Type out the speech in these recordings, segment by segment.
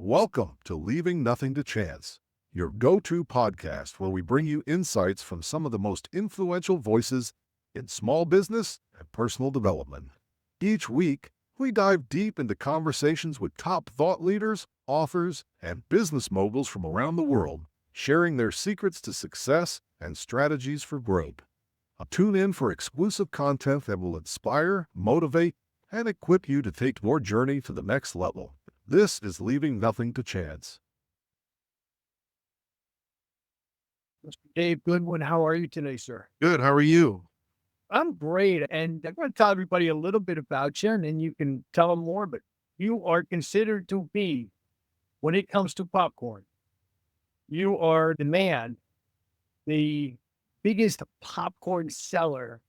Welcome to Leaving Nothing to Chance, your go-to podcast where we bring you insights from some of the most influential voices in small business and personal development. Each week, we dive deep into conversations with top thought leaders, authors, and business moguls from around the world, sharing their secrets to success and strategies for growth. Tune in for exclusive content that will inspire, motivate, and equip you to take your journey to the next level. This is Leaving Nothing to Chance. Mr. Dave Goodwin, how are you today, sir? Good. How are you? I'm great. And I'm going to tell everybody a little bit about you, and then you can tell them more. But you are considered to be, when it comes to popcorn, you are the man, the biggest popcorn seller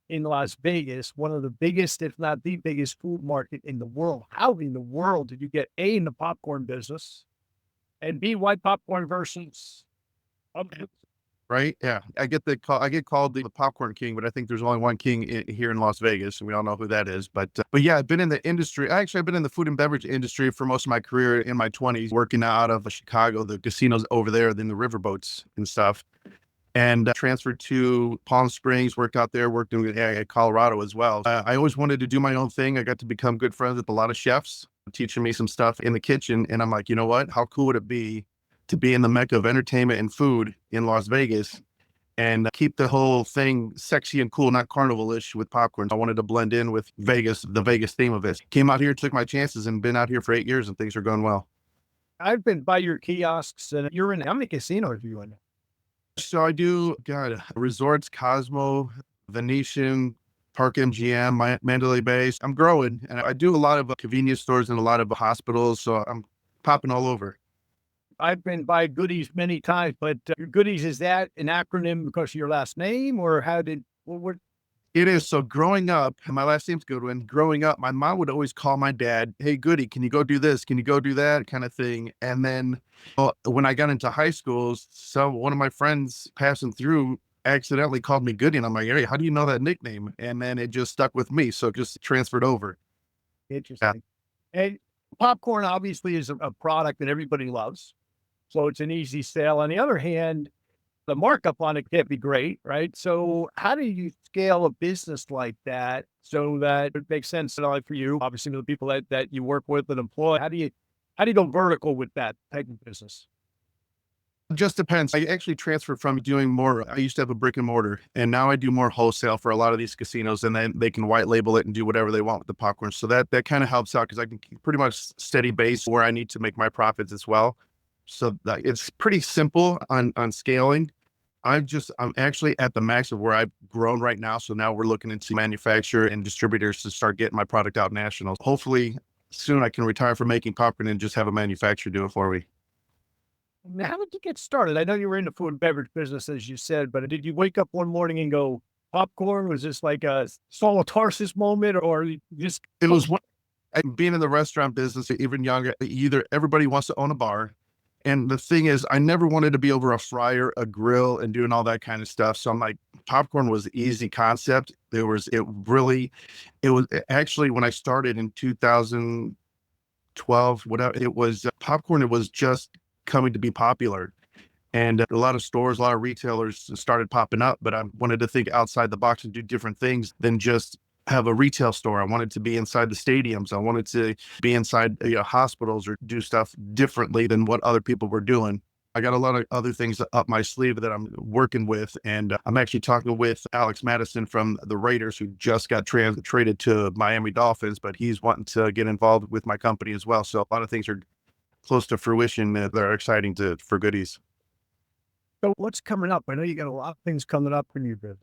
in Las Vegas, one of the biggest, if not the biggest food market in the world. How in the world did you get A, in the popcorn business, and B, why popcorn versus other? Right? Yeah. I get the call. I get called the popcorn king, but I think there's only one king here in Las Vegas, and we all know who that is. But yeah, I've been in the industry. Actually, I've been in the food and beverage industry for most of my career in my 20s, working out of Chicago, the casinos over there, then the riverboats and stuff. And transferred to Palm Springs, worked out there, worked in Colorado as well. I always wanted to do my own thing. I got to become good friends with a lot of chefs, teaching me some stuff in the kitchen. And I'm like, you know what? How cool would it be to be in the mecca of entertainment and food in Las Vegas and keep the whole thing sexy and cool, not carnival-ish with popcorn. I wanted to blend in with Vegas, the Vegas theme of it. Came out here, took my chances, and been out here for 8 years, and things are going well. I've been by your kiosks, and you're in how many casinos are you in? So I do, resorts, Cosmo, Venetian, Park MGM, Mandalay Bay. I'm growing, and I do a lot of convenience stores and a lot of hospitals, so I'm popping all over. I've been by Goodies many times, but your Goodies, is that an acronym because of your last name, or how did, what? It is. So growing up, and my last name's Goodwin, growing up, my mom would always call my dad, "Hey, Goody, can you go do this? Can you go do that?" kind of thing. And then when I got into high school, one of my friends passing through accidentally called me Goody. And I'm like, "Hey, how do you know that nickname?" And then it just stuck with me. So it just transferred over. Interesting. And popcorn obviously is a product that everybody loves. So it's an easy sale. On the other hand, the markup on it can't be great, right? So how do you scale a business like that so that it makes sense not only for you, obviously, to the people that you work with and employ? How do you go vertical with that type of business? Just depends. I actually transferred from doing more. I used to have a brick and mortar, and now I do more wholesale for a lot of these casinos, and then they can white label it and do whatever they want with the popcorn. So that kind of helps out because I can keep pretty much steady base where I need to make my profits as well. So it's pretty simple on scaling. I'm actually at the max of where I've grown right now. So now we're looking into manufacturer and distributors to start getting my product out national. Hopefully soon I can retire from making popcorn and just have a manufacturer do it for me. Now, how did you get started? I know you were in the food and beverage business, as you said, but did you wake up one morning and go, popcorn? Was this like a Saul of Tarsus moment, or you just? It was being in the restaurant business, even younger, either everybody wants to own a bar. And the thing is, I never wanted to be over a fryer, a grill, and doing all that kind of stuff. So I'm like, popcorn was an easy concept. It was actually when I started in 2012, whatever, it was popcorn. It was just coming to be popular. And a lot of stores, a lot of retailers started popping up, but I wanted to think outside the box and do different things than just have a retail store. I wanted to be inside the stadiums. I wanted to be inside hospitals or do stuff differently than what other people were doing. I got a lot of other things up my sleeve that I'm working with. And I'm actually talking with Alex Madison from the Raiders, who just got traded to Miami Dolphins, but he's wanting to get involved with my company as well. So a lot of things are close to fruition that are exciting for Goodies. So what's coming up? I know you got a lot of things coming up in your business.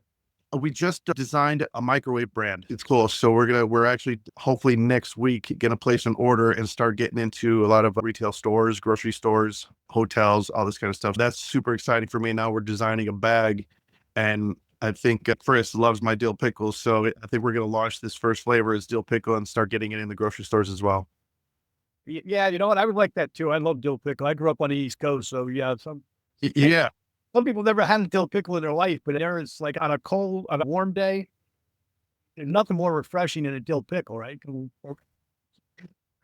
We just designed a microwave brand. It's cool. So we're actually hopefully next week going to place an order and start getting into a lot of retail stores, grocery stores, hotels, all this kind of stuff. That's super exciting for me. Now we're designing a bag, and I think Chris loves my dill pickles. So I think we're going to launch this first flavor as dill pickle and start getting it in the grocery stores as well. Yeah, you know what? I would like that too. I love dill pickle. I grew up on the East Coast, so yeah, Yeah. some people never had a dill pickle in their life, but there it's like on a warm day, there's nothing more refreshing than a dill pickle, right?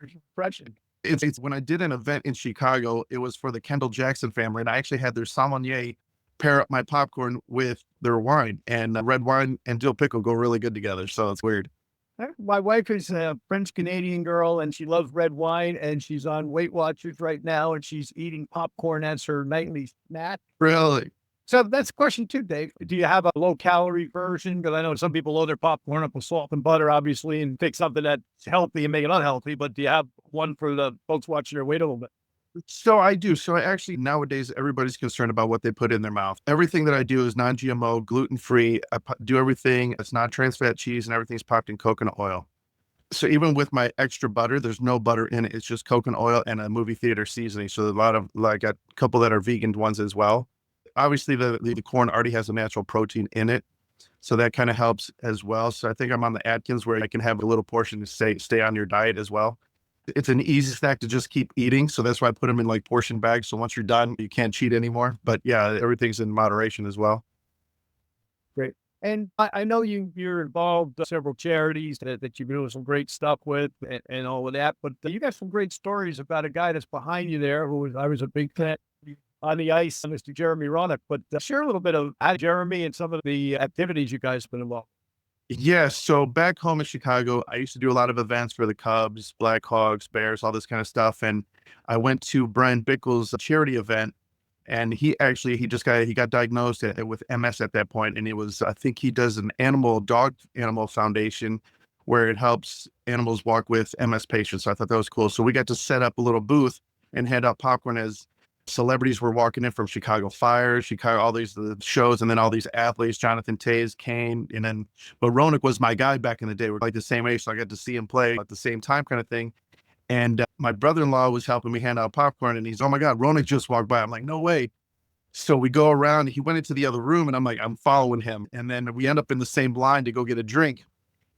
It's refreshing. It's when I did an event in Chicago, it was for the Kendall Jackson family, and I actually had their sommelier pair up my popcorn with their wine, and red wine and dill pickle go really good together. So it's weird. My wife is a French Canadian girl and she loves red wine and she's on Weight Watchers right now and she's eating popcorn as her nightly snack. Really? So that's question two, Dave. Do you have a low calorie version? Because I know some people load their popcorn up with salt and butter, obviously, and take something that's healthy and make it unhealthy. But do you have one for the folks watching their weight a little bit? So I do. So I actually, nowadays, everybody's concerned about what they put in their mouth. Everything that I do is non-GMO, gluten-free. Do everything. It's not trans fat cheese and everything's popped in coconut oil. So even with my extra butter, there's no butter in it. It's just coconut oil and a movie theater seasoning. So a lot of, like, a couple that are vegan ones as well. Obviously, the corn already has a natural protein in it. So that kind of helps as well. So I think I'm on the Atkins where I can have a little portion to stay on your diet as well. It's an easy snack to just keep eating. So that's why I put them in like portion bags. So once you're done, you can't cheat anymore. But yeah, everything's in moderation as well. Great. And I know you're involved in several charities that you're doing some great stuff with and all of that. But you got some great stories about a guy that's behind you there I was a big fan on the ice, Mr. Jeremy Roenick. But share a little bit of how Jeremy and some of the activities you guys have been involved. Yeah. So back home in Chicago, I used to do a lot of events for the Cubs, Blackhawks, Bears, all this kind of stuff. And I went to Brian Bickle's charity event, and he got diagnosed with MS at that point. And I think he does an dog animal foundation where it helps animals walk with MS patients. So I thought that was cool. So we got to set up a little booth and hand out popcorn as celebrities were walking in from Chicago Fire, all these shows, and then all these athletes, Jonathan Toews, Kane, but Roenick was my guy back in the day. We're like the same age, so I got to see him play at the same time kind of thing. And my brother-in-law was helping me hand out popcorn, and he's, oh my God, Roenick just walked by. I'm like, no way. So we go around, he went into the other room, and I'm following him. And then we end up in the same line to go get a drink.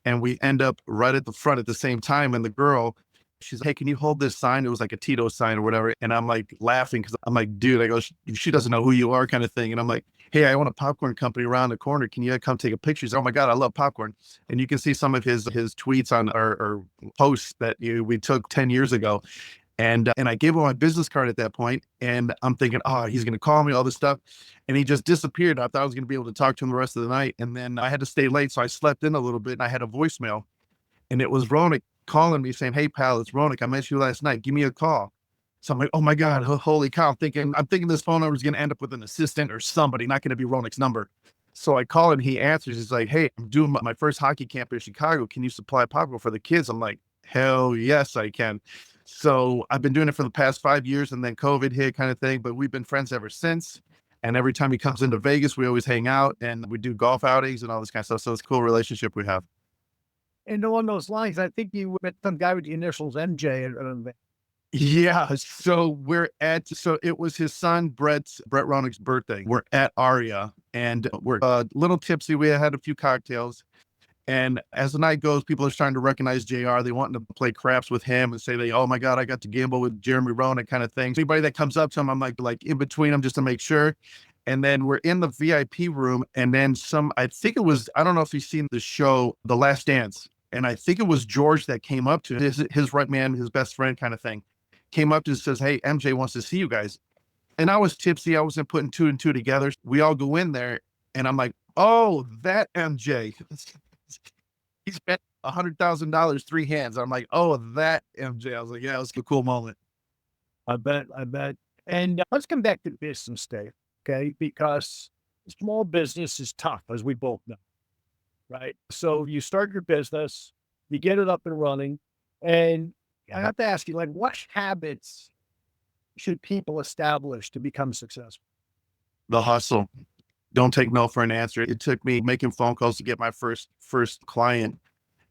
And we end up right at the front at the same time. And the girl, she's like, hey, can you hold this sign? It was like a Tito sign or whatever. And I'm like laughing because I'm like, dude, I go, she doesn't know who you are kind of thing. And I'm like, hey, I own a popcorn company around the corner. Can you come take a picture? She's like, oh my God, I love popcorn. And you can see some of his tweets on or posts that we took 10 years ago. And I gave him my business card at that point, and I'm thinking, oh, he's going to call me, all this stuff. And he just disappeared. I thought I was going to be able to talk to him the rest of the night. And then I had to stay late. So I slept in a little bit, and I had a voicemail, and it was Roenick calling me saying, hey pal, it's Roenick. I met you last night. Give me a call. So I'm like, oh my God, holy cow. I'm thinking this phone number is going to end up with an assistant or somebody, not going to be Roenick's number. So I call and he answers. He's like, hey, I'm doing my first hockey camp in Chicago. Can you supply popcorn for the kids? I'm like, hell yes, I can. So I've been doing it for the past 5 years, and then COVID hit kind of thing, but we've been friends ever since. And every time he comes into Vegas, we always hang out and we do golf outings and all this kind of stuff. So it's a cool relationship we have. And along those lines, I think you met some guy with the initials MJ at an event. Yeah. So it was his son, Brett Roenick's birthday. We're at Aria and we're a little tipsy. We had a few cocktails. And as the night goes, people are starting to recognize JR. They want to play craps with him and say, oh my God, I got to gamble with Jeremy Roenick kind of thing. Anybody that comes up to him, I'm like in between them just to make sure. And then we're in the VIP room. And then I don't know if you've seen the show, The Last Dance. And I think it was George that came up to his right man, his best friend kind of thing, came up to and says, hey, MJ wants to see you guys. And I was tipsy. I wasn't putting two and two together. We all go in there and I'm like, oh, that MJ. He spent $100,000, 3 hands. I'm like, oh, that MJ. I was like, yeah, it was a cool moment. I bet. And let's come back to business, Dave, okay? Because small business is tough, as we both know, right? So you start your business, you get it up and running, and I have to ask you, like, what habits should people establish to become successful? The hustle. Don't take no for an answer. It took me making phone calls to get my first client.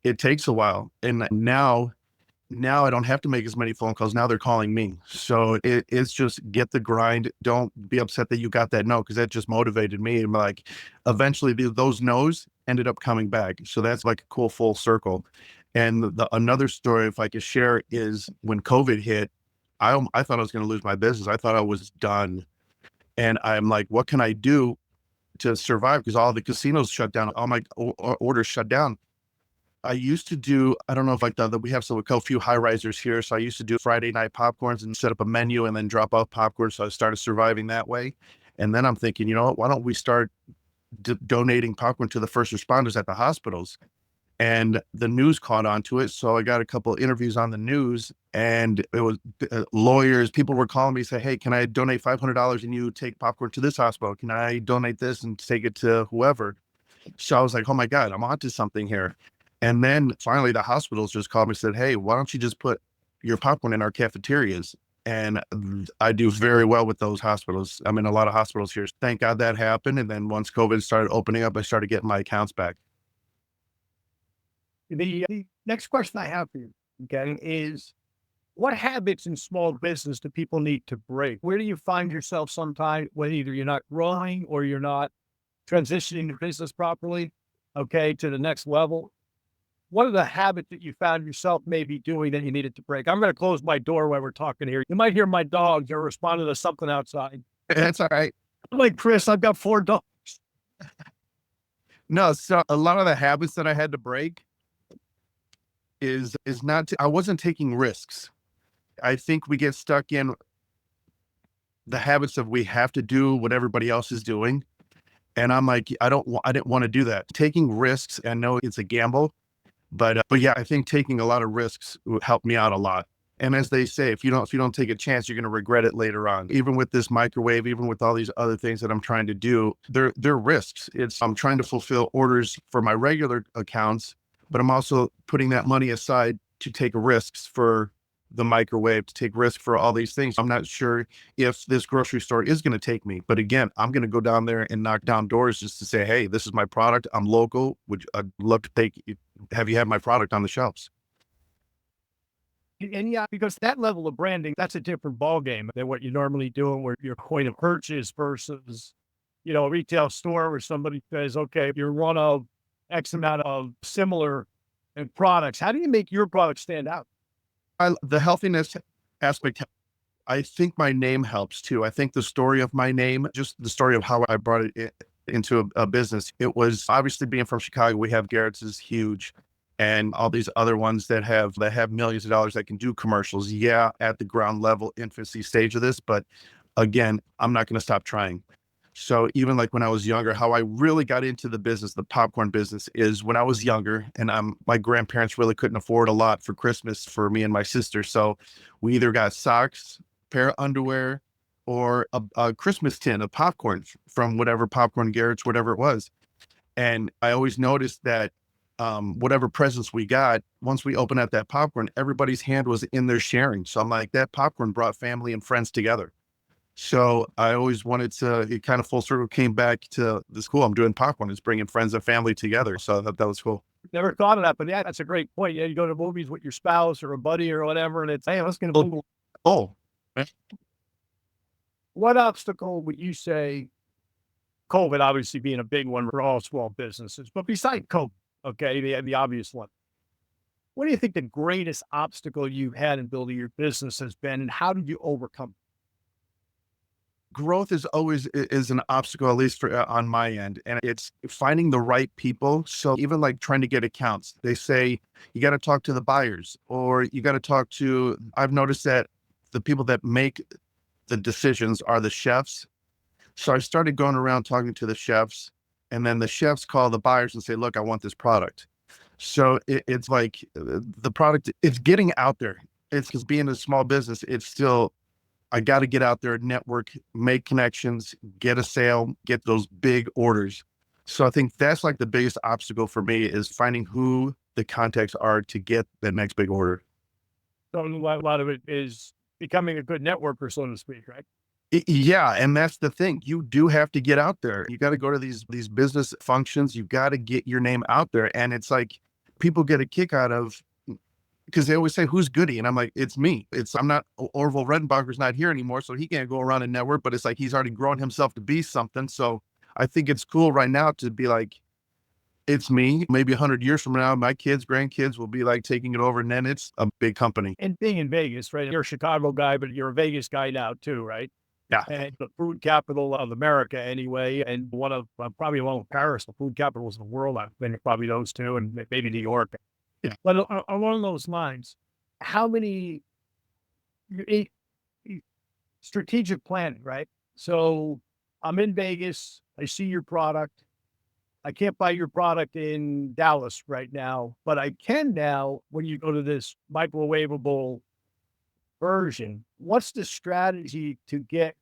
It takes a while. And now I don't have to make as many phone calls. Now they're calling me. So it's just get the grind. Don't be upset that you got that no, because that just motivated me. And like eventually those no's ended up coming back. So that's like a cool full circle. And another story, if I could share, is when COVID hit, I thought I was going to lose my business. I thought I was done. And I'm like, what can I do to survive? Because all the casinos shut down, all my orders shut down. I used to do, I don't know if like we have a few high risers here. So I used to do Friday night popcorns and set up a menu and then drop off popcorn. So I started surviving that way. And then I'm thinking, you know what, why don't we start donating popcorn to the first responders at the hospitals? And the news caught on to it. So I got a couple of interviews on the news, and it was lawyers. People were calling me, say, hey, can I donate $500 and you take popcorn to this hospital? Can I donate this and take it to whoever? So I was like, oh my God, I'm onto something here. And then finally the hospitals just called me and said, hey, why don't you just put your popcorn in our cafeterias? And I do very well with those hospitals. I'm in a lot of hospitals here. Thank God that happened. And then once COVID started opening up, I started getting my accounts back. The next question I have for you, okay, is what habits in small business do people need to break? Where do you find yourself sometimes when either you're not growing or you're not transitioning the business properly, okay, to the next level? What are the habits that you found yourself maybe doing that you needed to break? I'm going to close my door while we're talking here. You might hear my dogs are responding to something outside. That's all right. I'm like, Chris, I've got 4 dogs. No, so a lot of the habits that I had to break is not, I wasn't taking risks. I think we get stuck in the habits of we have to do what everybody else is doing. And I'm like, I didn't want to do that. Taking risks, I know it's a gamble, but yeah, I think taking a lot of risks helped me out a lot. And as they say, if you don't take a chance, you're going to regret it later on. Even with this microwave, even with all these other things that I'm trying to do, they're risks. I'm trying to fulfill orders for my regular accounts, but I'm also putting that money aside to take risks for the microwave, to take risks for all these things. I'm not sure if this grocery store is going to take me, but again, I'm going to go down there and knock down doors just to say, hey, this is my product. I'm local. I'd love to have you have my product on the shelves. And yeah, because that level of branding, that's a different ballgame than what you're normally doing, where your point of purchase versus, a retail store where somebody says, okay, you're one of X amount of similar products. How do you make your product stand out? The healthiness aspect, I think my name helps too. I think the story of my name, just the story of how I brought it into a business, it was obviously being from Chicago. We have Garrett's is huge, and all these other ones that have millions of dollars that can do commercials. Yeah, at the ground level, infancy stage of this, but again, I'm not going to stop trying. So even like when I was younger, how I really got into the business, the popcorn business, is when I was younger, and my grandparents really couldn't afford a lot for Christmas for me and my sister. So we either got socks, pair of underwear, or a Christmas tin of popcorn from whatever popcorn, Garrett's, whatever it was. And I always noticed that whatever presents we got, once we opened up that popcorn, everybody's hand was in there sharing. So I'm like, that popcorn brought family and friends together. So I always wanted to, it kind of full circle came back to the school. I'm doing popcorn. It's bringing friends and family together. So I thought that was cool. Never thought of that, but yeah, that's a great point. Yeah, you go to movies with your spouse or a buddy or whatever, and it's, hey, let's get a movie. Oh, What obstacle would you say, COVID obviously being a big one for all small businesses, but besides COVID, okay, the obvious one, what do you think the greatest obstacle you've had in building your business has been, and how did you overcome it? growth is always is an obstacle, at least for on my end, and it's finding the right people. So even like trying to get accounts, they say you got to talk to the buyers, or you got to talk to, I've noticed that the people that make the decisions are the chefs. So I started going around talking to the chefs, and then the chefs call the buyers and say, look, I want this product. So it's like the product, it's getting out there. It's because being a small business, it's still, I got to get out there, network, make connections, get a sale, get those big orders. So I think that's like the biggest obstacle for me, is finding who the contacts are to get that next big order. So a lot of it is becoming a good networker, so to speak, right? Yeah, and that's the thing. You do have to get out there. You got to go to these business functions. You got to get your name out there. And it's like people get a kick out of, because they always say, who's Goody? And I'm like, it's me. I'm not, Orville Redenbacher's not here anymore, so he can't go around and network, but it's like he's already grown himself to be something. So I think it's cool right now to be like, it's me. Maybe 100 years from now, my kids, grandkids will be like taking it over, and then it's a big company. And being in Vegas, right? You're a Chicago guy, but you're a Vegas guy now too, right? Yeah. and the food capital of America anyway, and one of probably along with Paris, the food capitals of the world. I think probably those two, and maybe New York. Yeah. But along those lines, how many eh, eh, strategic planning, right? So I'm in Vegas. I see your product. I can't buy your product in Dallas right now, but I can now when you go to this microwavable version. What's the strategy to get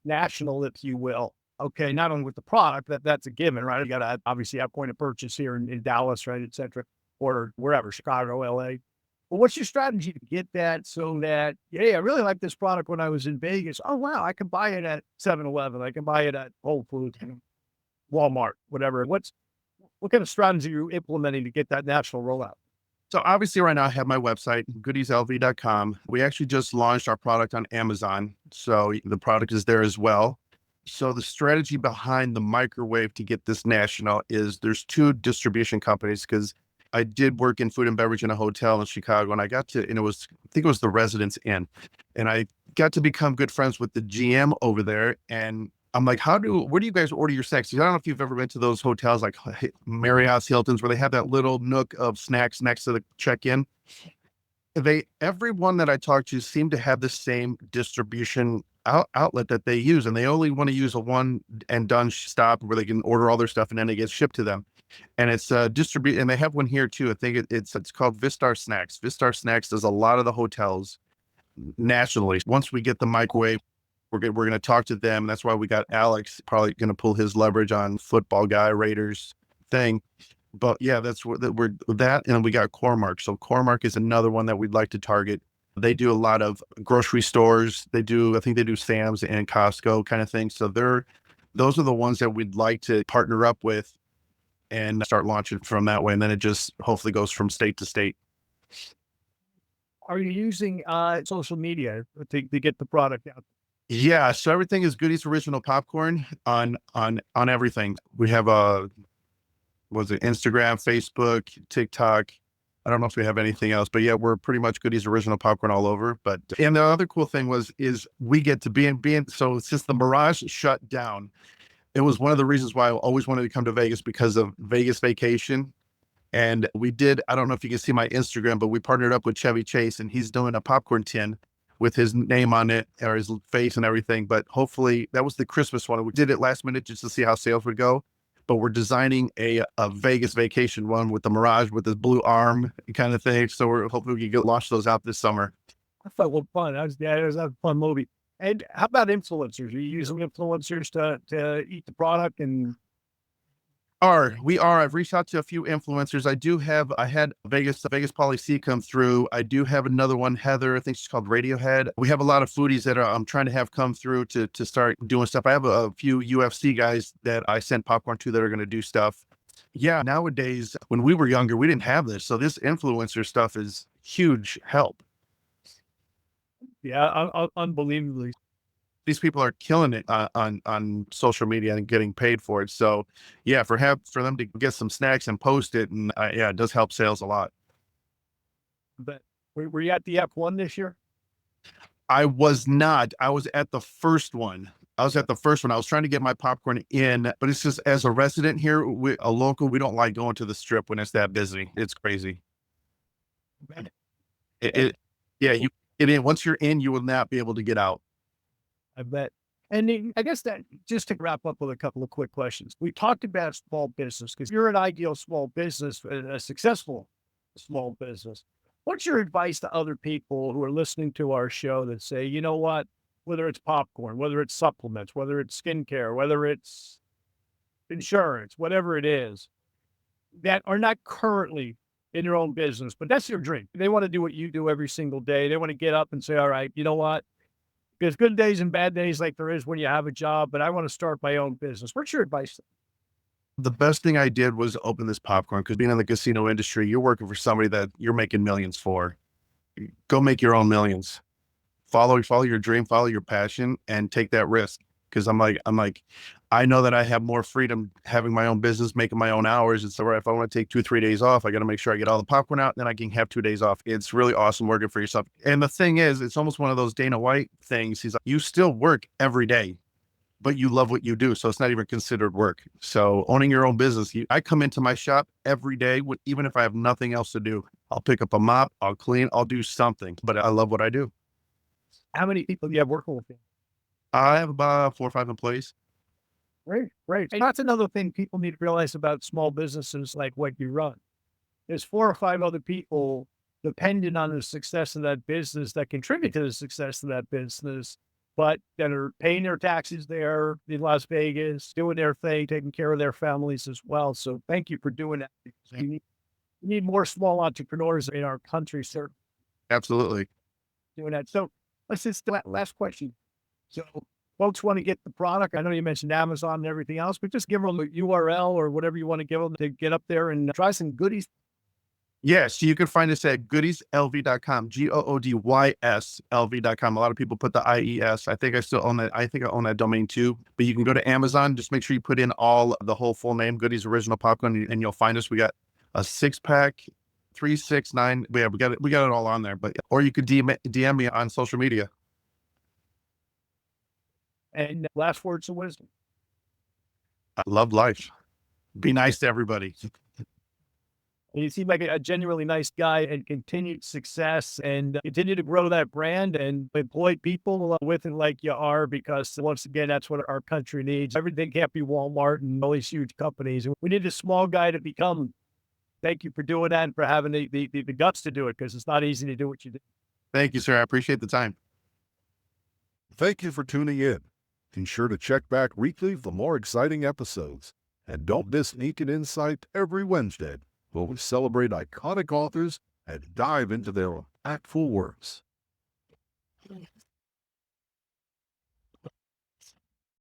national, if you will? Okay, not only with the product, that's a given, right? You got to obviously have point of purchase here in Dallas, right, et cetera, or wherever, Chicago, LA. But what's your strategy to get that so that, hey, I really like this product when I was in Vegas. Oh, wow, I can buy it at 7-Eleven. I can buy it at Whole Foods, Walmart, whatever. What kind of strategy are you implementing to get that national rollout? So obviously right now I have my website, goodieslv.com. We actually just launched our product on Amazon. So the product is there as well. So the strategy behind the microwave to get this national is there's two distribution companies because I did work in food and beverage in a hotel in Chicago and and I think it was the Residence Inn. And I got to become good friends with the GM over there. And I'm like, where do you guys order your snacks? I don't know if you've ever been to those hotels like Marriott's, Hilton's, where they have that little nook of snacks next to the check-in. Everyone that I talked to seemed to have the same distribution outlet that they use, and they only want to use a one and done stop where they can order all their stuff and then it gets shipped to them. And it's distribute, and they have one here too. I think it's called Vistar Snacks. Vistar Snacks does a lot of the hotels nationally. Once we get the microwave, we're going to talk to them. That's why we got Alex probably going to pull his leverage on football guy Raiders thing. But yeah, we're that. And we got Cormark. So Cormark is another one that we'd like to target. They do a lot of grocery stores. I think they do Sam's and Costco kind of thing. So those are the ones that we'd like to partner up with and start launching from that way. And then it just hopefully goes from state to state. Are you using social media to get the product out? Yeah, so everything is Goodies Original Popcorn on everything. We have Instagram, Facebook, TikTok. I don't know if we have anything else, but yeah, we're pretty much Goodies Original Popcorn all over. But and the other cool thing is we get to be in so since the Mirage shut down, it was one of the reasons why I always wanted to come to Vegas because of Vegas Vacation. And I don't know if you can see my Instagram, but we partnered up with Chevy Chase and he's doing a popcorn tin with his name on it or his face and everything. But hopefully that was the Christmas one. We did it last minute just to see how sales would go. But we're designing a Vegas Vacation one with the Mirage with this blue arm kind of thing. So we're hopefully we can launch those out this summer. I thought, well, fun. It was a fun movie. And how about influencers? Are you using influencers to eat the product? And I've reached out to a few influencers. I had Vegas Polly C come through. I do have another one, Heather, I think she's called Radiohead. We have a lot of foodies that I'm trying to have come through to start doing stuff. I have a few UFC guys that I send popcorn to that are going to do stuff. Yeah, nowadays, when we were younger, we didn't have this. So this influencer stuff is huge help. yeah, unbelievably. These people are killing it on social media and getting paid for it. So yeah, for them to get some snacks and post it, and yeah, it does help sales a lot. But were you at the F1 this year? I was not. I was at the first one. I was trying to get my popcorn in, but it's just as a resident here, a local, we don't like going to the strip when it's that busy. It's crazy. Yeah, you get in. Once you're in, you will not be able to get out. I bet. And I guess that just to wrap up with a couple of quick questions. We talked about small business because you're an ideal small business, a successful small business. What's your advice to other people who are listening to our show that say, you know what, whether it's popcorn, whether it's supplements, whether it's skincare, whether it's insurance, whatever it is, that are not currently in their own business, but that's their dream. They want to do what you do every single day. They want to get up and say, all right, you know what? There's good days and bad days like there is when you have a job, but I want to start my own business. What's your advice? The best thing I did was open this popcorn because being in the casino industry, you're working for somebody that you're making millions for. Go make your own millions. Follow your dream, follow your passion, and take that risk because I know that I have more freedom having my own business, making my own hours. And so if I want to take 2, 3 days off, I got to make sure I get all the popcorn out, and then I can have 2 days off. It's really awesome working for yourself. And the thing is, it's almost one of those Dana White things. He's like, you still work every day, but you love what you do. So it's not even considered work. So owning your own business, I come into my shop every day, even if I have nothing else to do. I'll pick up a mop, I'll clean, I'll do something, but I love what I do. How many people do you have working with you? I have about 4 or 5 employees. Great, great. And that's another thing people need to realize about small businesses like what you run. There's 4 or 5 other people dependent on the success of that business that contribute to the success of that business, but that are paying their taxes there in Las Vegas, doing their thing, taking care of their families as well. So thank you for doing that. Because we need more small entrepreneurs in our country, sir, Absolutely. doing that. So let's just last question. So folks want to get the product. I know you mentioned Amazon and everything else, but just give them a URL or whatever you want to give them to get up there and try some goodies. Yes, you can find us at goodieslv.com, GOODYSLV.com. A lot of people put the IES. I think I still own that. I think I own that domain too. But you can go to Amazon. Just make sure you put in the whole full name, Goodies Original Popcorn, and you'll find us. We got a 6-pack, 3, 6, 9. We got it. We got it all on there. Or you could DM me on social media. And last words of wisdom. I love life. Be nice to everybody. You seem like a genuinely nice guy, and continued success, and continue to grow that brand and employ people with it like you are, because once again, that's what our country needs. Everything can't be Walmart and all these huge companies. We need a small guy to become. Thank you for doing that and for having the guts to do it, because it's not easy to do what you do. Thank you, sir. I appreciate the time. Thank you for tuning in. Be sure to check back weekly for more exciting episodes. And don't miss Ink and Insight every Wednesday, where we celebrate iconic authors and dive into their impactful works.